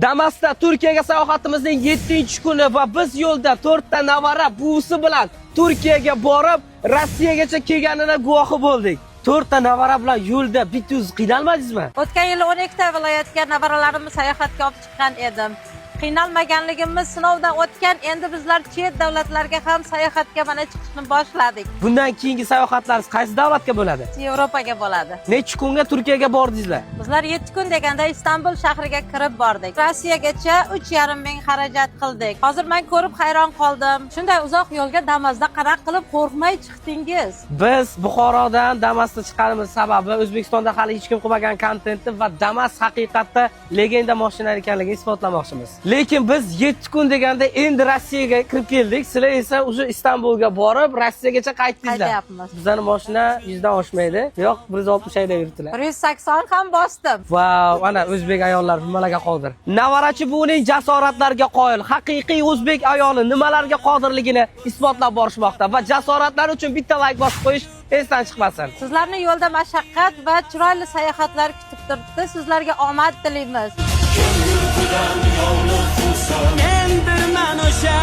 Damas'da Turkiyaga sayohatimizning 7-kuni va biz yo'lda 4 ta navara buvisi bilan Turkiyaga borib, Rossiyagacha kelganini guvohi bo'ldik. 4 ta navara bilan yo'lda bitta qiynalmadingizmi? O'tgan yili 12 ta viloyatga navaralarimiz sayohatga olib chiqqan edim. Qiynalmaganligimiz sinovdan o'tgan, endi bizlar chet davlatlarga ham sayohatga mana chiqishni boshladik. Bundan keyingi sayohatlaringiz qaysi davlatga bo'ladi? Yevropaga bo'ladi. Necha kunga Turkiyaga bordingizlar? Bizlar 7 kun deganda Istanbul shahriga kirib bordik. Rossiyagacha 3,5 ming xarajat qildik. Hozir men ko'rib hayron qoldim. Shunday uzoq yo'lga Damas'da qanaqa qilib qo'rqmay chiqdingiz? Biz Buxorodan Damas'ga chiqqanimiz sababi O'zbekistonda hali hech kim qilmagan kontentni va Damas haqiqatda legenda mashina ekanligini isbotlamoqchimiz. Lekin biz 7 kun deganda endi Rossiyaga kirib keldik. Sizlar esa o'sha Istanbulga borib, Rossiyagacha qaytdingizlar. Qaytyapmiz. Bizning mashina 100 dan oshmaydi. Yo'q, 160 haydab yuribdilar. 180 ham bosdim. Vau, ana o'zbek ayollar nimalarga qodir. Navarachi buning jasoratlariga qoyil. Haqiqiy o'zbek ayoli nimalarga qodirligini isbotlab borishmoqda va jasoratlari uchun bitta like bosib qo'yish esdan chiqmasin. Sizlarni yo'lda mashaqqat va chiroyli sayohatlar kutib turibdi. Sizlarga omad tilaymiz. Endi men o'sha